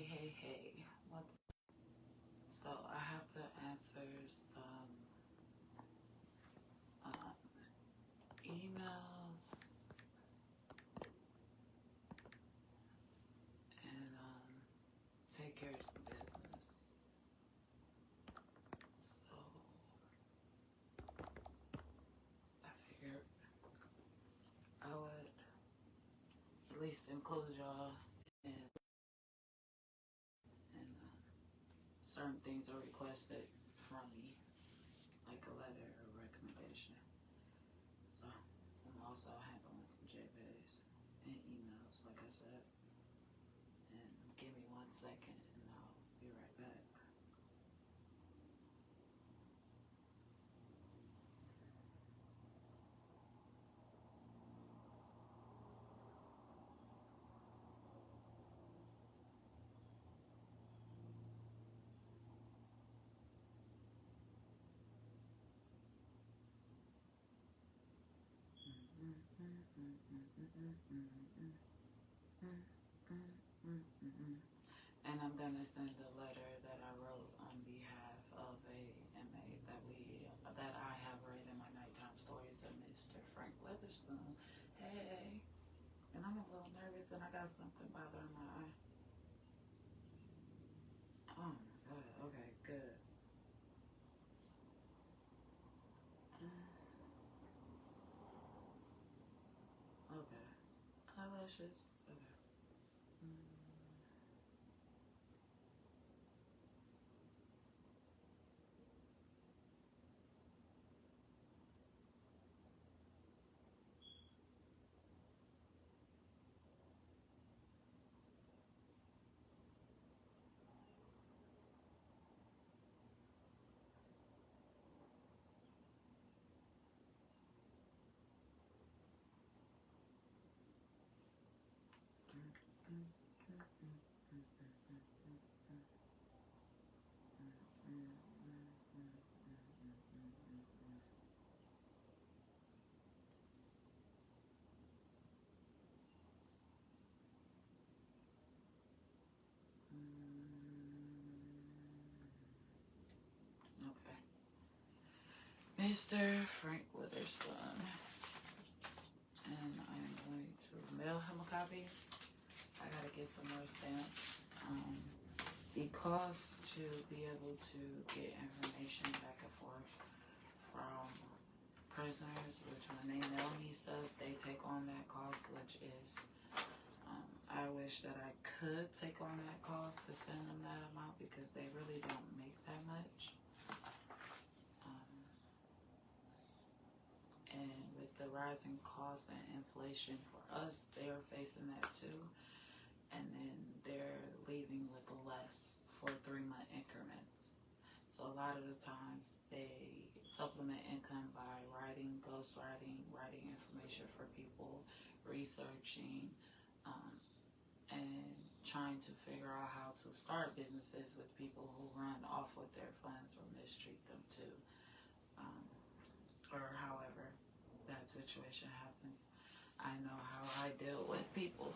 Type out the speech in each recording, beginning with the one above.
Hey. So I have to answer some emails and take care of some business. So I figured I would at least include y'all and certain things are requested from me, like a letter or recommendation. So I'm also handling some JPEGs and emails, like I said. And give me 1 second and I'll be right back. And I'm gonna send a letter that I wrote on behalf of a inmate that I have read in my nighttime stories of Mr. Frank Weatherspoon. Hey, and I'm a little nervous and I got something bothering my eye. Oh my god. Okay, good. Okay. Eyelashes. Okay. Okay. Mr. Frank Witherspoon. And I am going to mail him a copy. I gotta get some more stamps. The cost to be able to get information back and forth from prisoners, which when they mail me stuff, they take on that cost, which is, I wish that I could take on that cost to send them that amount because they really don't make that much. And with the rising costs and inflation for us, they're facing that too. And then they're leaving with less for 3-month increments. So a lot of the times they supplement income by ghostwriting, writing information for people, researching, and trying to figure out how to start businesses with people who run off with their funds or mistreat them too. Or however that situation happens. I know how I deal with people.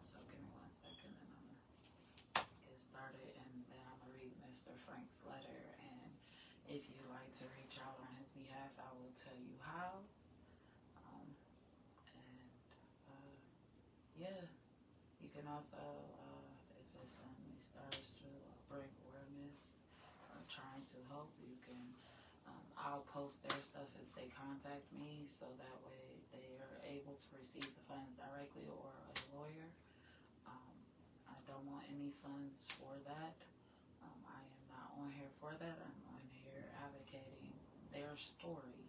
So give me 1 second and I'm gonna get started and then I'm gonna read Mr. Frank's letter, and if you'd like to reach out on his behalf, I will tell you how. Yeah, you can also, if his family starts to bring awareness or trying to help, you can, I'll post their stuff if they contact me, so that way they are able to receive the funds directly or a lawyer. I don't want any funds for that. I am not on here for that. I'm on here advocating their story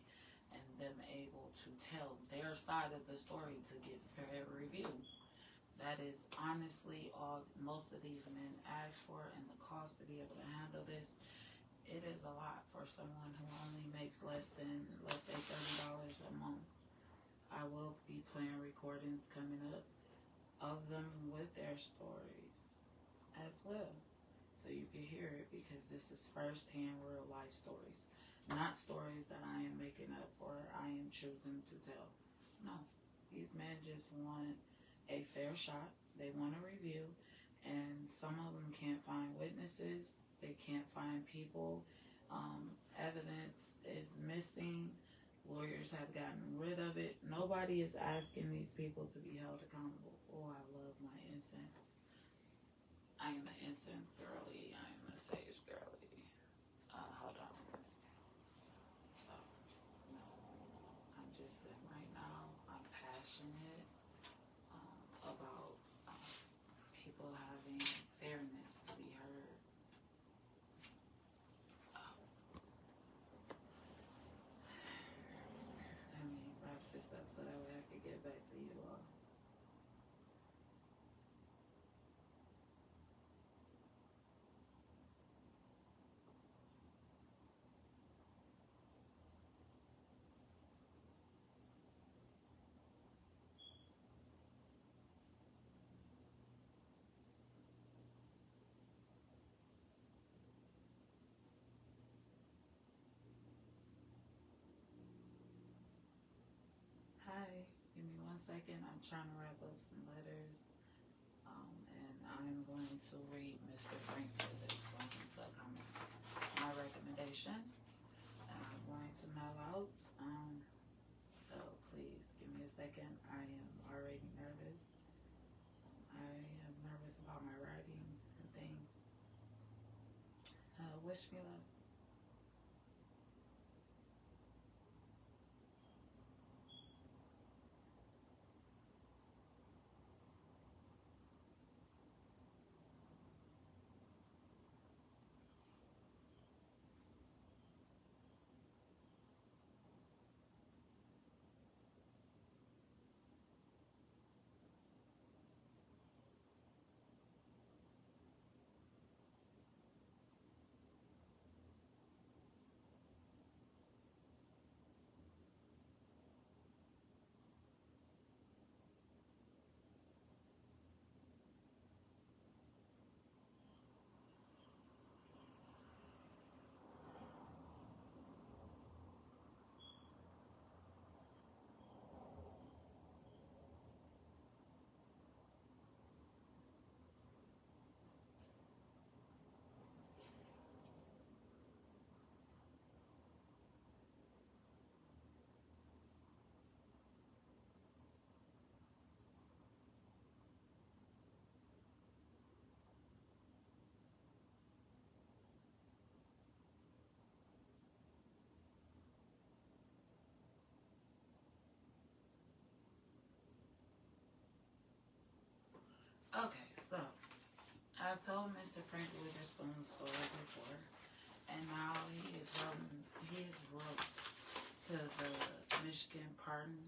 and them able to tell their side of the story to get fair reviews. That is honestly all most of these men ask for, and the cost to be able to handle this, it is a lot for someone who only makes makes less than, let's say, $30 a month. I will be playing recordings coming up of them with their stories as well. So you can hear it, because this is first-hand real life stories. Not stories that I am making up or I am choosing to tell. No. These men just want a fair shot. They want a review. And some of them can't find witnesses. They can't find people. Evidence is missing. Lawyers have gotten rid of it. Nobody is asking these people to be held accountable. Oh, I love my incense. I am an incense girly. I am a sage girly. Hold on a minute. So, I'm just saying right now, I'm passionate about people having fairness to be heard. So, let me wrap this up so that way I can get back to you all. Hi, give me 1 second. I'm trying to wrap up some letters. And I'm going to read Mr. Frank Witherspoon's my recommendation. And I'm going to mail out. So please give me a second. I am already nervous. I am nervous about my writings and things. Wish me luck. Okay, so I've told Mr. Frank Witherspoon's story before, and now he is wrote to the Michigan Pardon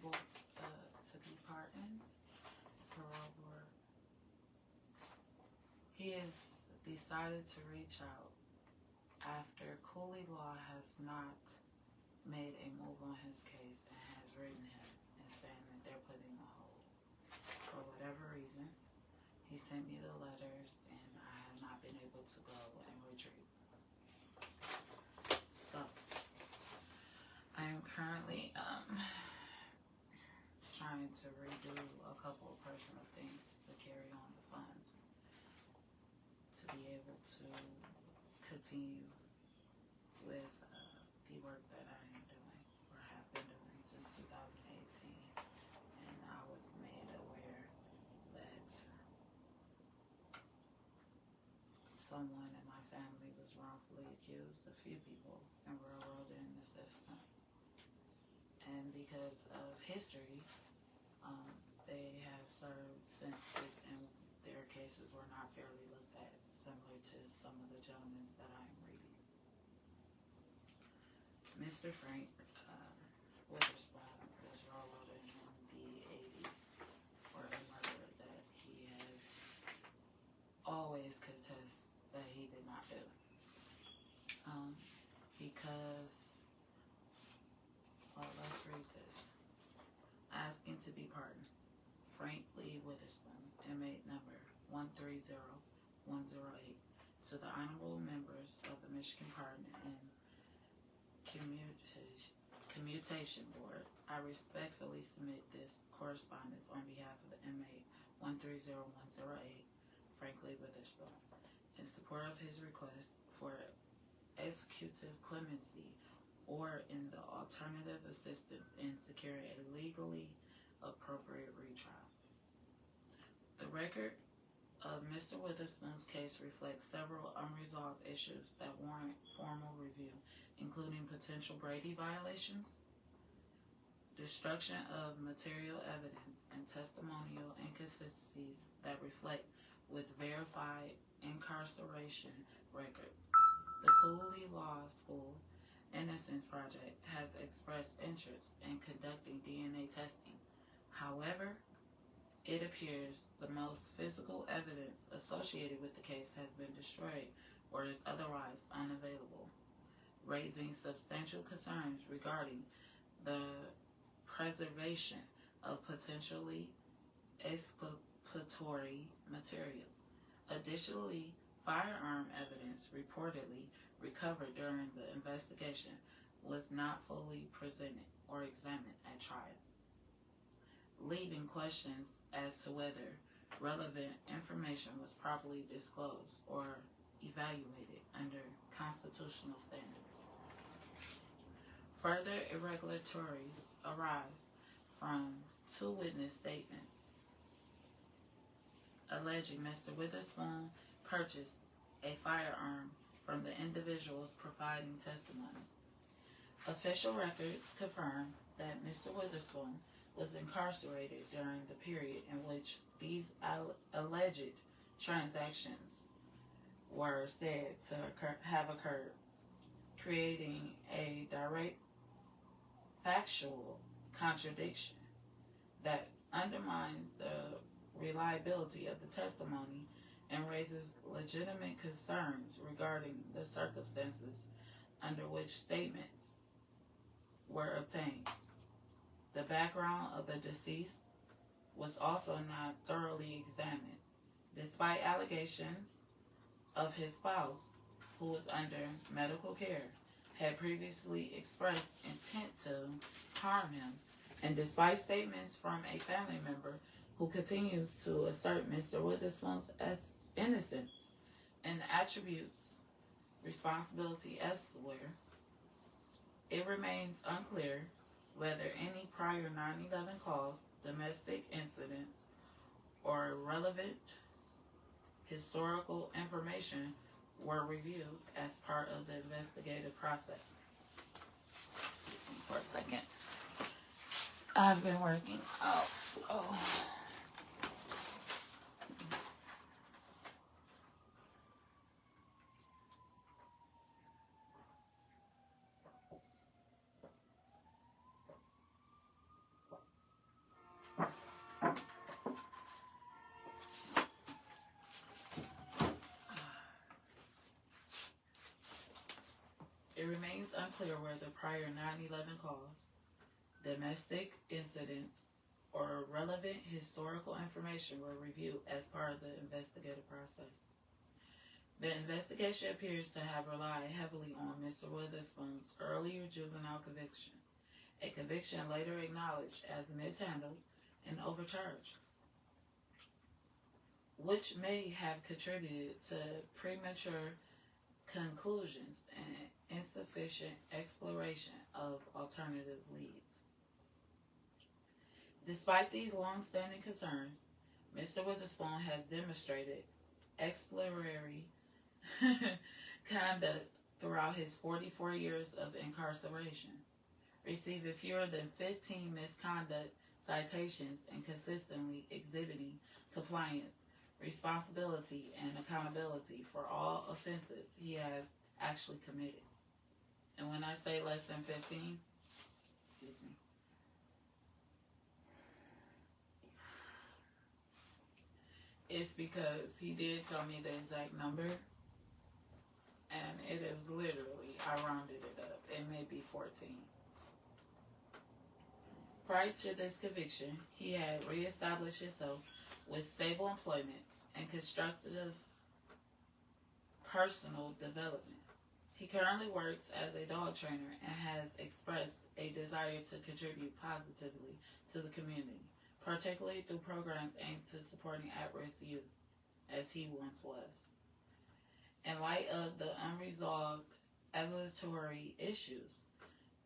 Board to be pardoned, parole board. He has decided to reach out after Cooley Law has not made a move on his case and has written him and saying that they're putting a hold. For whatever reason, he sent me the letters, and I have not been able to go and retrieve. So, I am currently trying to redo a couple of personal things to carry on the funds to be able to continue with the work that I am doing or have been doing since 2018. And I was made aware that someone in my family was wrongfully accused, a few people, and railroaded in the system. And because of history, they have served sentences and their cases were not fairly looked at, similar to some of the gentlemen that I am reading. Mr. Frank Witherspoon was railroaded in the 80s for a murder that he has always contested that he did not do. Because let's read this. Asking to be pardoned. Frank Lee Witherspoon, inmate number 130108. To the honorable members of the Michigan Pardon and Commutation Board, I respectfully submit this correspondence on behalf of the inmate 130108, Frank Lee Witherspoon, in support of his request for executive clemency or in the alternative assistance in securing a legally appropriate retrial. The record of Mr. Witherspoon's case reflects several unresolved issues that warrant formal review, including potential Brady violations, destruction of material evidence, and testimonial inconsistencies that reflect with verified incarceration records. The Cooley Law School Innocence Project has expressed interest in conducting DNA testing. However, it appears the most physical evidence associated with the case has been destroyed or is otherwise unavailable, raising substantial concerns regarding the preservation of potentially exculpatory material. Additionally, firearm evidence reportedly recovered during the investigation was not fully presented or examined at trial, leaving questions as to whether relevant information was properly disclosed or evaluated under constitutional standards. Further irregularities arise from two witness statements alleging Mr. Witherspoon purchased a firearm from the individuals providing testimony. Official records confirm that Mr. Witherspoon was incarcerated during the period in which these alleged transactions were said to have occurred, creating a direct factual contradiction that undermines the reliability of the testimony and raises legitimate concerns regarding the circumstances under which statements were obtained. The background of the deceased was also not thoroughly examined, despite allegations of his spouse, who was under medical care, had previously expressed intent to harm him, and despite statements from a family member who continues to assert Mr. Witherspoon's innocence and attributes responsibility elsewhere, it remains unclear whether any prior 9/11 calls, domestic incidents, or relevant historical information were reviewed as part of the investigative process. Excuse me for a second. I've been working out, so. It remains unclear whether prior 9/11 calls, domestic incidents, or relevant historical information were reviewed as part of the investigative process. The investigation appears to have relied heavily on Mr. Witherspoon's earlier juvenile conviction, a conviction later acknowledged as mishandled and overcharged, which may have contributed to premature conclusions and insufficient exploration of alternative leads. Despite these long-standing concerns, Mr. Witherspoon has demonstrated exploratory conduct throughout his 44 years of incarceration, receiving fewer than 15 misconduct citations and consistently exhibiting compliance, responsibility, and accountability for all offenses he has actually committed. And when I say less than 15, excuse me, it's because he did tell me the exact number, and it is literally, I rounded it up, it may be 14. Prior to this conviction, he had reestablished himself with stable employment and constructive personal development. He currently works as a dog trainer and has expressed a desire to contribute positively to the community, particularly through programs aimed at supporting at-risk youth, as he once was. In light of the unresolved evidentiary issues,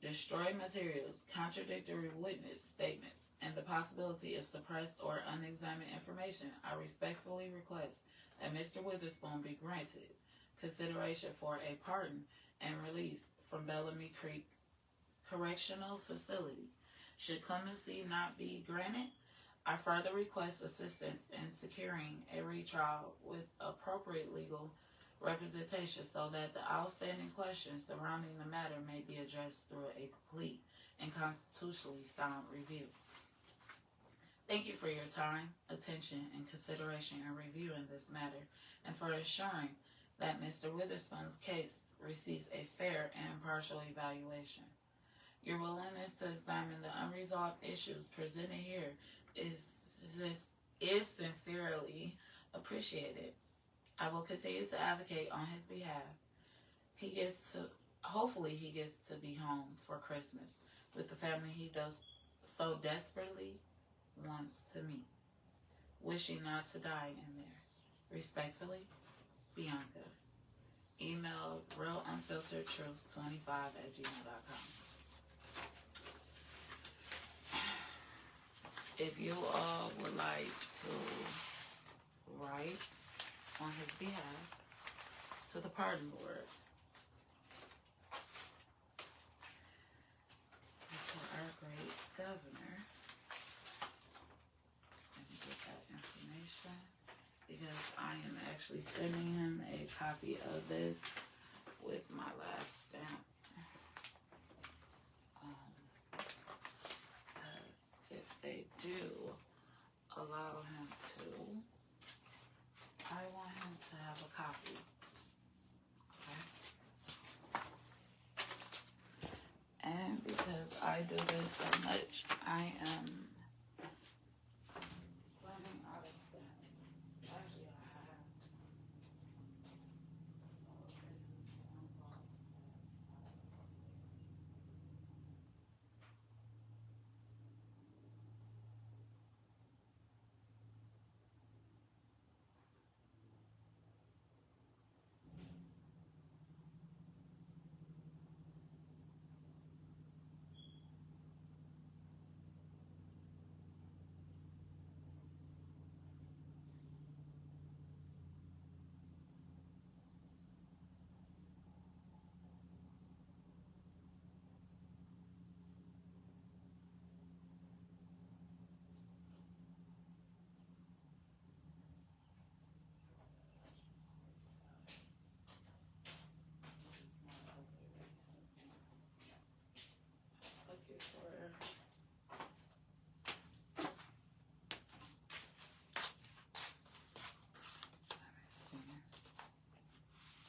destroyed materials, contradictory witness statements, and the possibility of suppressed or unexamined information, I respectfully request that Mr. Witherspoon be granted consideration for a pardon and release from Bellamy Creek Correctional Facility. Should clemency not be granted, I further request assistance in securing a retrial with appropriate legal representation so that the outstanding questions surrounding the matter may be addressed through a complete and constitutionally sound review. Thank you for your time, attention, and consideration in reviewing this matter, and for ensuring that Mr. Witherspoon's case receives a fair and impartial evaluation. Your willingness to examine the unresolved issues presented here is sincerely appreciated. I will continue to advocate on his behalf. Hopefully he gets to be home for Christmas with the family he does so desperately wants to meet. Wishing not to die in there. Respectfully, Bianca. Email realunfilteredtruths25@gmail.com. If you all would like to write on his behalf to the pardon board, to our great governor, let me get that information, because I am actually sending him a copy of this with my last stamp. Because if they do allow him to, I want him to have a copy. Okay? And because I do this so much, I am running out of stamps. Actually, I have. So this is one box.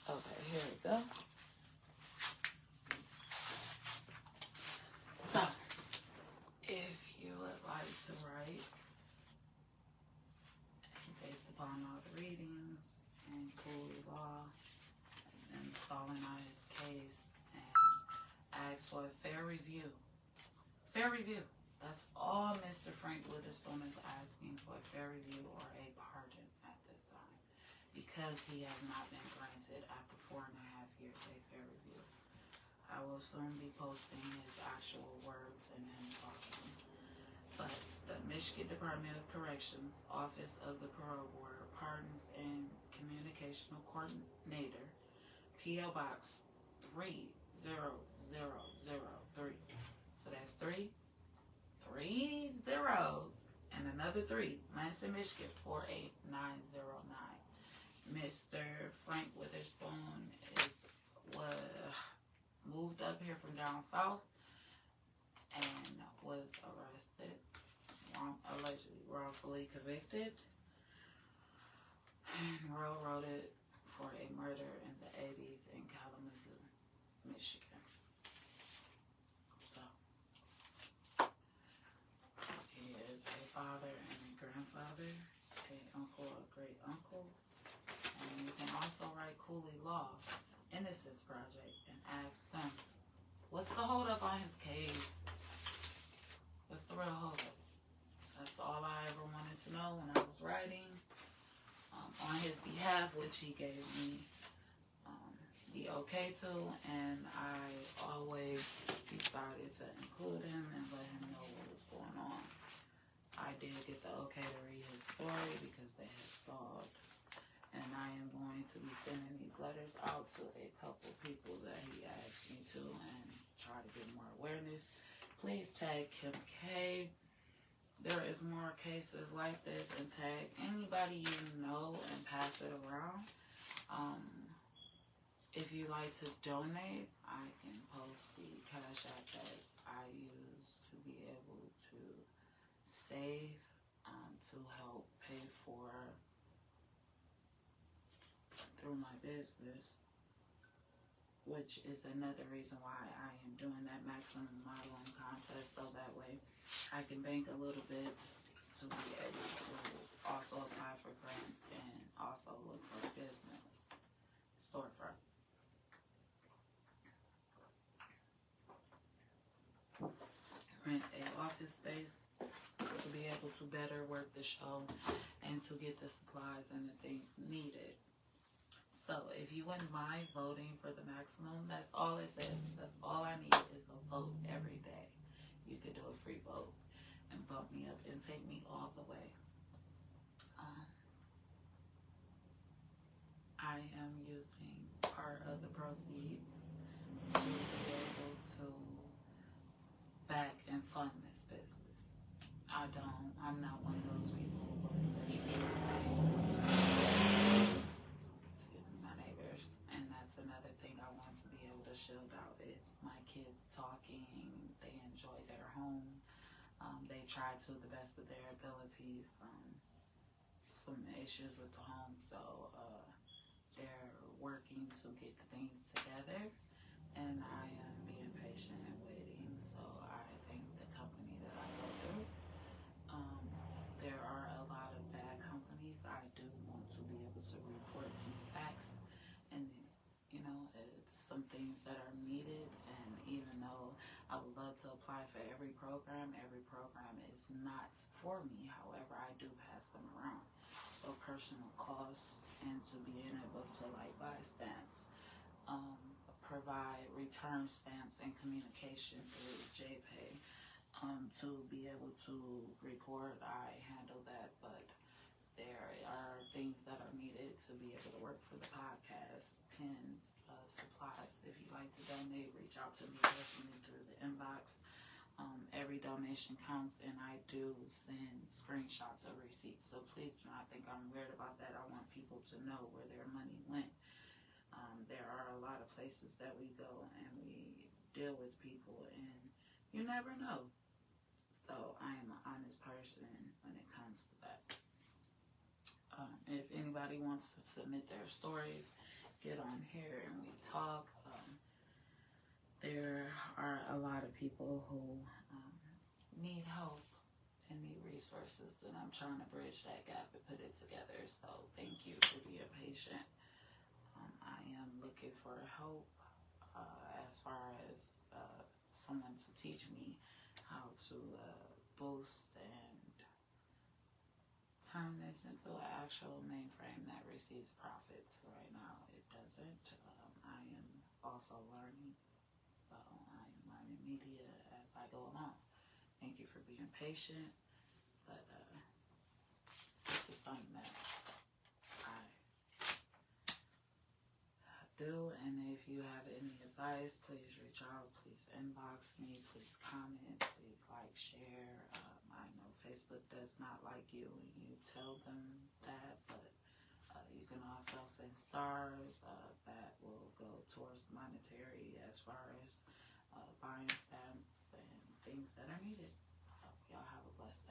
Okay, here we go. So, if you would like to write, based upon all the readings and cool law, and installing on his case, and ask for a fair review. Fair review. That's all Mr. Frank Witherspoon is asking, for a fair review or a pardon at this time, because he has not been granted after 4.5 years a fair review. I will soon be posting his actual words and him talking. But the Michigan Department of Corrections, Office of the Parole Board, Pardons and Communicational Coordinator, P.O. Box 30003. So that's three zeros and another 3, Lansing, Michigan 48909. Mr. Frank Witherspoon was moved up here from down south and was arrested, allegedly wrongfully convicted, and railroaded for a murder in the 80s in Kalamazoo, Michigan. So, Cooley Law Innocence Project and ask them, what's the holdup on his case? What's the real holdup? That's all I ever wanted to know when I was writing on his behalf, which he gave me the okay to, and I always decided to include him and let him know what was going on. I did get the okay to read his story because they had stalled, and I am going to be sending these letters out to a couple people that he asked me to and try to get more awareness. Please tag Kim K. There is more cases like this, and tag anybody you know and pass it around. If you like to donate, I can post the Cash App that I use to be able to save, to help pay for through my business, which is another reason why I am doing that maximum modeling contest, so that way I can bank a little bit to be able to also apply for grants and also look for a business storefront. Rent a office space to be able to better work the show and to get the supplies and the things needed. So if you wouldn't mind voting for the maximum, that's all it says. That's all I need is a vote every day. You could do a free vote and bump me up and take me all the way. I am using part of the proceeds to be able to back and fund this business. I'm not one of those people who believe that you should pay. Excuse me, my neighbors. And that's another thing I want to be able to shield out is my kids talking. They enjoy their home. They try to the best of their abilities. Some issues with the home, so they're working to get the things together, and I am being patient and waiting. So I thank the company that I go through. There are a lot of bad companies. I do want to be able to report the facts, and it's some things that are needed. And even though I would love to apply for every program is not for me. However, I do pass them around. So personal costs, and to being able to buy stamps, provide return stamps and communication through JPay, to be able to report, I handle that, but there are things that are needed to be able to work for the podcast, pins, supplies. If you'd like to donate, reach out to me personally through the inbox. Every donation counts, and I do send screenshots of receipts, so please do not think I'm weird about that. I want people to know where their money went. There are a lot of places that we go and we deal with people, and you never know. So I am an honest person when it comes to that. If anybody wants to submit their stories, get on here and we talk. There are a lot of people who need help and need resources, and I'm trying to bridge that gap and put it together. So thank you for being patient. I am looking for help as far as someone to teach me how to boost and turn this into an actual mainframe that receives profits. Right now it doesn't. I am also learning, so I'm learning media as I go along. Thank you for being patient, but this is something that I do, and if you have any advice, please reach out, please inbox me, please comment, please share. I know Facebook does not like you when you tell them that, but you can also send stars that will go towards monetary as far as buying stamps and things that are needed. So y'all have a blessed day.